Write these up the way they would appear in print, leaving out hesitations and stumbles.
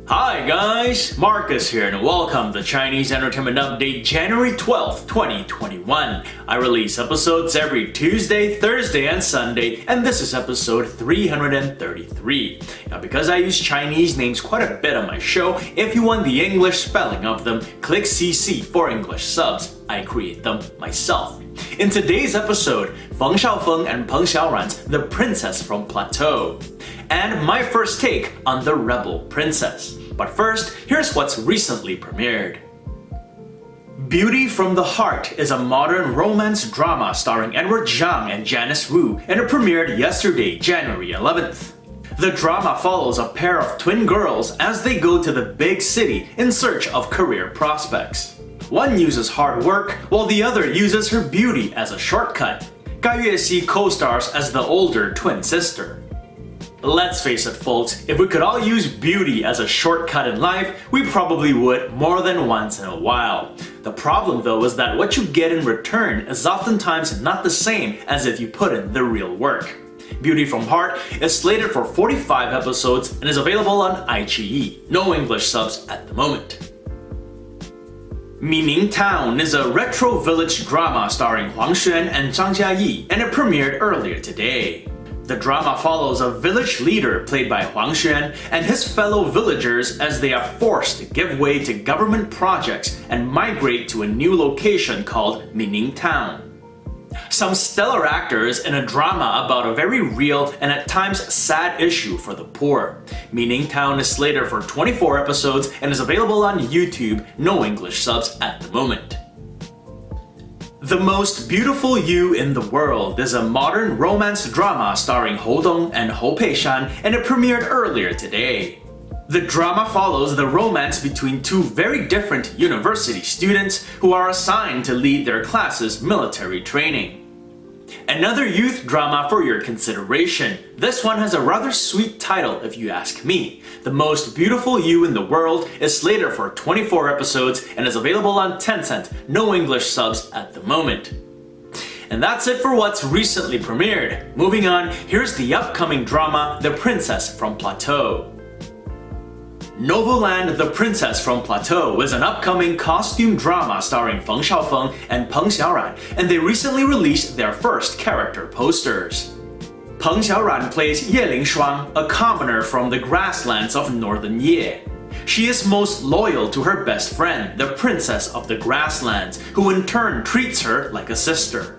Hi guys, Marcus here and welcome to Chinese Entertainment Update January 12th, 2021. I release episodes every Tuesday, Thursday, and Sunday, and this is episode 333. Now because I use Chinese names quite a bit on my show, if you want the English spelling of them, click CC for English subs. I create them myself. In today's episode, Huang Xiaoming and Peng Xiaoran's The Princess From Plateau. And my first take on The Rebel Princess. But first, here's what's recently premiered. Beauty from the Heart is a modern romance drama starring Edward Zhang and Janice Wu, and it premiered yesterday, January 11th. The drama follows a pair of twin girls as they go to the big city in search of career prospects. One uses hard work, while the other uses her beauty as a shortcut. Gai Yuexi co-stars as the older twin sister. Let's face it folks, if we could all use beauty as a shortcut in life, we probably would more than once in a while. The problem though is that what you get in return is oftentimes not the same as if you put in the real work. Beauty from Heart is slated for 45 episodes and is available on iQIYI. No English subs at the moment. Mining Town is a retro village drama starring Huang Xuan and Zhang Jiayi, and it premiered earlier today. The drama follows a village leader played by Huang Xuan and his fellow villagers as they are forced to give way to government projects and migrate to a new location called Mining Town. Some stellar actors in a drama about a very real and at times sad issue for the poor. Mining Town is slated for 24 episodes and is available on YouTube, no English subs at the moment. The Most Beautiful You in the World is a modern romance drama starring Hou Dong and Hou Peishan, and it premiered earlier today. The drama follows the romance between two very different university students who are assigned to lead their class's military training. Another youth drama for your consideration. This one has a rather sweet title if you ask me. The Most Beautiful You in the World is slated for 24 episodes and is available on Tencent, no English subs at the moment. And that's it for what's recently premiered. Moving on, here's the upcoming drama The Princess From Plateau. Novoland The Princess From Plateau is an upcoming costume drama starring Feng Xiaofeng and Peng Xiaoran, and they recently released their first character posters. Peng Xiaoran plays Yeling Shuang, a commoner from the grasslands of northern Ye. She is most loyal to her best friend, the Princess of the Grasslands, who in turn treats her like a sister.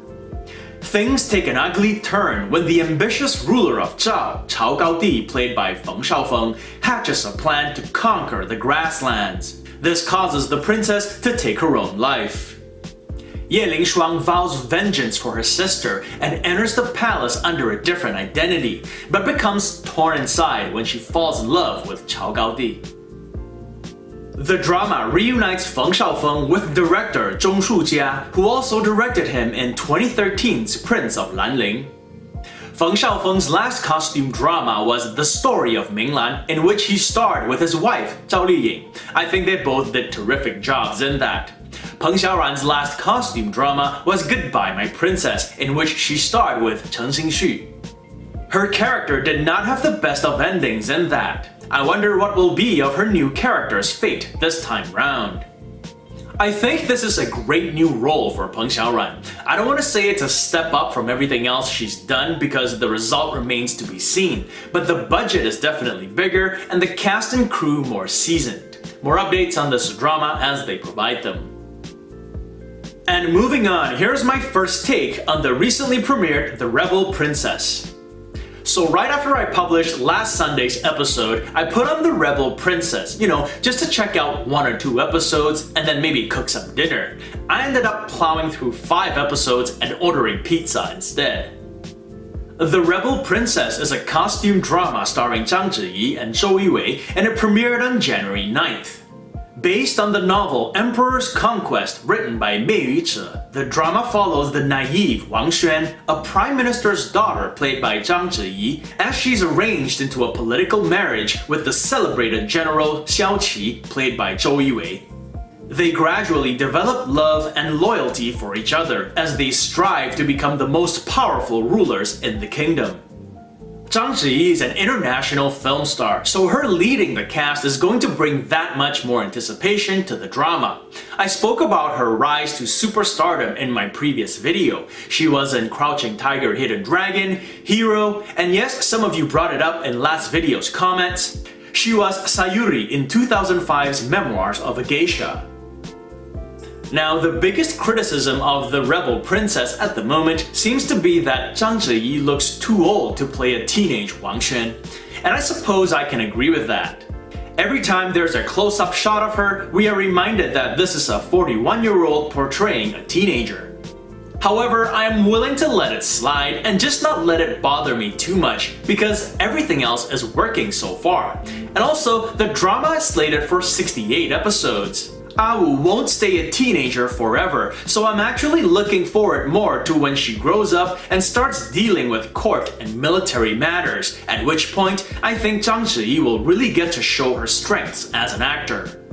Things take an ugly turn when the ambitious ruler of Zhao, Cao Gaodi, played by Feng Xiaofeng, hatches a plan to conquer the grasslands. This causes the princess to take her own life. Yeling Shuang vows vengeance for her sister and enters the palace under a different identity, but becomes torn inside when she falls in love with Cao Gaodi. The drama reunites Feng Xiaofeng with director Zhong Shujia, who also directed him in 2013's Prince of Lanling. Feng Xiaofeng's last costume drama was The Story of Minglan, in which he starred with his wife, Zhao Liying. I think they both did terrific jobs in that. Peng Xiaoran's last costume drama was Goodbye My Princess, in which she starred with Cheng Xingxu. Her character did not have the best of endings in that. I wonder what will be of her new character's fate this time round. I think this is a great new role for Peng Xiaoran. I don't want to say it's a step up from everything else she's done because the result remains to be seen, but the budget is definitely bigger and the cast and crew more seasoned. More updates on this drama as they provide them. And moving on, here's my first take on the recently premiered The Rebel Princess. So right after I published last Sunday's episode, I put on The Rebel Princess, just to check out 1 or 2 episodes and then maybe cook some dinner. I ended up plowing through 5 episodes and ordering pizza instead. The Rebel Princess is a costume drama starring Zhang Ziyi and Zhou Yiwei, and it premiered on January 9th. Based on the novel Emperor's Conquest written by Mei Yuchi, the drama follows the naive Wang Xuan, a prime minister's daughter played by Zhang Ziyi, as she's arranged into a political marriage with the celebrated general Xiao Qi, played by Zhou Yiwei. They gradually develop love and loyalty for each other as they strive to become the most powerful rulers in the kingdom. Zhang Ziyi is an international film star, so her leading the cast is going to bring that much more anticipation to the drama. I spoke about her rise to superstardom in my previous video. She was in Crouching Tiger, Hidden Dragon, Hero, and yes, some of you brought it up in last video's comments. She was Sayuri in 2005's Memoirs of a Geisha. Now, the biggest criticism of the rebel princess at the moment seems to be that Zhang Ziyi looks too old to play a teenage Huang Xuan. And I suppose I can agree with that. Every time there's a close-up shot of her, we are reminded that this is a 41-year-old portraying a teenager. However, I am willing to let it slide and just not let it bother me too much because everything else is working so far. And also, the drama is slated for 68 episodes. Awu won't stay a teenager forever, so I'm actually looking forward more to when she grows up and starts dealing with court and military matters, at which point I think Zhang Ziyi will really get to show her strengths as an actor.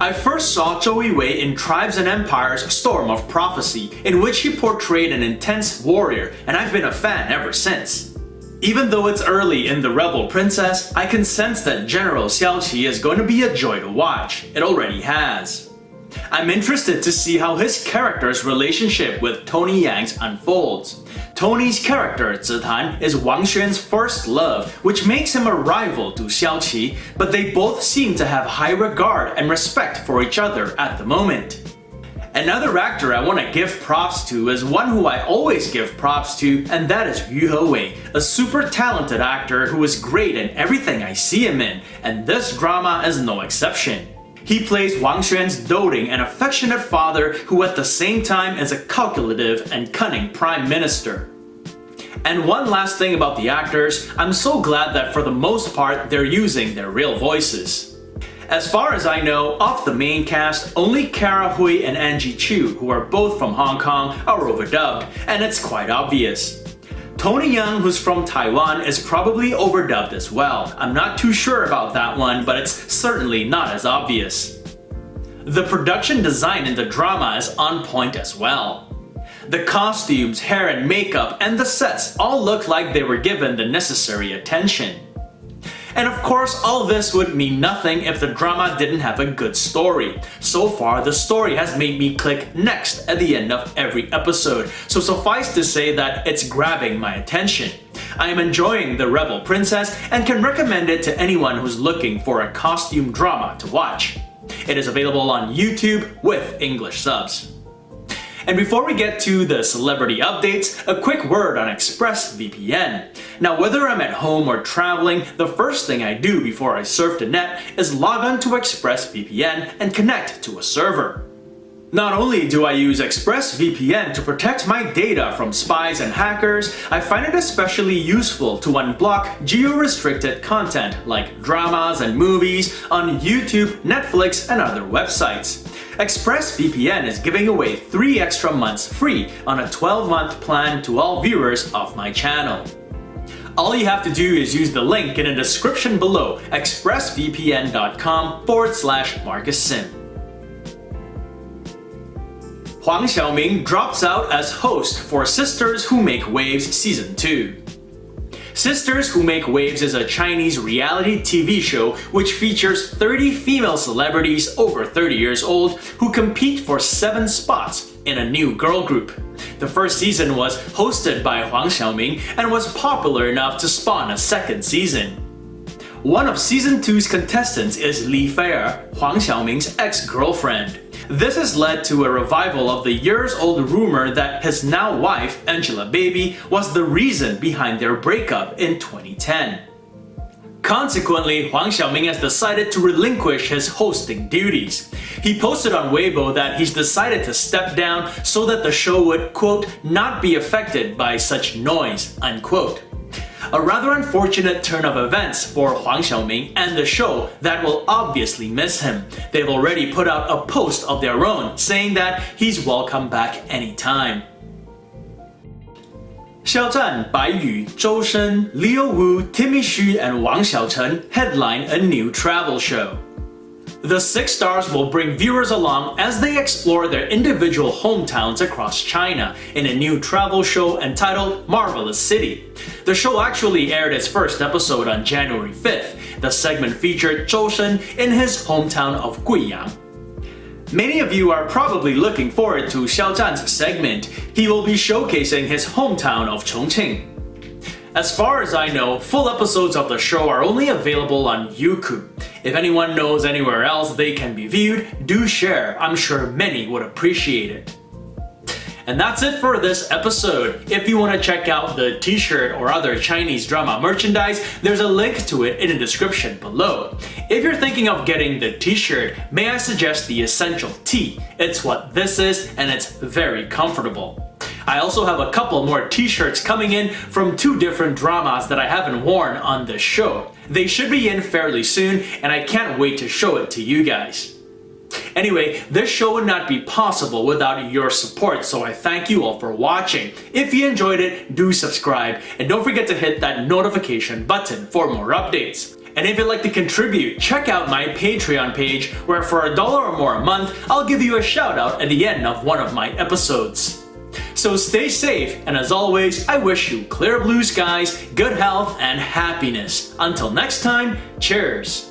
I first saw Zhou Yiwei in Tribes and Empires Storm of Prophecy, in which he portrayed an intense warrior, and I've been a fan ever since. Even though it's early in The Rebel Princess, I can sense that General Xiaoqi is going to be a joy to watch. It already has. I'm interested to see how his character's relationship with Tony Yang's unfolds. Tony's character, Zitan, is Wang Xuan's first love, which makes him a rival to Xiaoqi, but they both seem to have high regard and respect for each other at the moment. Another actor I want to give props to is one who I always give props to, and that is Yu Hewei, a super talented actor who is great in everything I see him in, and this drama is no exception. He plays Wang Xuan's doting and affectionate father who at the same time is a calculative and cunning prime minister. And one last thing about the actors, I'm so glad that for the most part they're using their real voices. As far as I know, of the main cast, only Kara Hui and Angie Chu, who are both from Hong Kong, are overdubbed, and it's quite obvious. Tony Young, who's from Taiwan, is probably overdubbed as well. I'm not too sure about that one, but it's certainly not as obvious. The production design in the drama is on point as well. The costumes, hair and makeup, and the sets all look like they were given the necessary attention. And of course, all this would mean nothing if the drama didn't have a good story. So far, the story has made me click next at the end of every episode, so suffice to say that it's grabbing my attention. I am enjoying The Rebel Princess and can recommend it to anyone who's looking for a costume drama to watch. It is available on YouTube with English subs. And before we get to the celebrity updates, a quick word on Express VPN. Now, whether I'm at home or traveling, the first thing I do before I surf the net is log on to Express VPN and connect to a server. Not only do I use Express VPN to protect my data from spies and hackers, I find it especially useful to unblock geo-restricted content like dramas and movies on YouTube, Netflix, and other websites. ExpressVPN is giving away 3 extra months free on a 12-month plan to all viewers of my channel. All you have to do is use the link in the description below, expressvpn.com/MarcusSim. Huang Xiaoming drops out as host for Sisters Who Make Waves Season 2. Sisters Who Make Waves is a Chinese reality TV show which features 30 female celebrities over 30 years old who compete for 7 spots in a new girl group. The first season was hosted by Huang Xiaoming and was popular enough to spawn a second season. One of Season 2's contestants is Li Fei'er, Huang Xiaoming's ex-girlfriend. This has led to a revival of the years-old rumor that his now wife, Angelababy, was the reason behind their breakup in 2010. Consequently, Huang Xiaoming has decided to relinquish his hosting duties. He posted on Weibo that he's decided to step down so that the show would, quote, not be affected by such noise, unquote. A rather unfortunate turn of events for Huang Xiaoming and the show that will obviously miss him. They've already put out a post of their own saying that he's welcome back anytime. Xiao Zhan, Bai Yu, Zhou Shen, Leo Wu, Timmy Xu, and Wang Xiaochen headline a new travel show. The 6 stars will bring viewers along as they explore their individual hometowns across China in a new travel show entitled Marvelous City. The show actually aired its first episode on January 5th. The segment featured Zhou Shen in his hometown of Guiyang. Many of you are probably looking forward to Xiao Zhan's segment. He will be showcasing his hometown of Chongqing. As far as I know, full episodes of the show are only available on Youku. If anyone knows anywhere else they can be viewed, do share. I'm sure many would appreciate it. And that's it for this episode. If you want to check out the t-shirt or other Chinese drama merchandise, there's a link to it in the description below. If you're thinking of getting the t-shirt, may I suggest the Essential Tee? It's what this is, and it's very comfortable. I also have a couple more t-shirts coming in from 2 different dramas that I haven't worn on this show. They should be in fairly soon, and I can't wait to show it to you guys. Anyway, this show would not be possible without your support, so I thank you all for watching. If you enjoyed it, do subscribe, and don't forget to hit that notification button for more updates. And if you'd like to contribute, check out my Patreon page, where for $1 or more a month, I'll give you a shout out at the end of one of my episodes. So stay safe, and as always, I wish you clear blue skies, good health, and happiness. Until next time, cheers!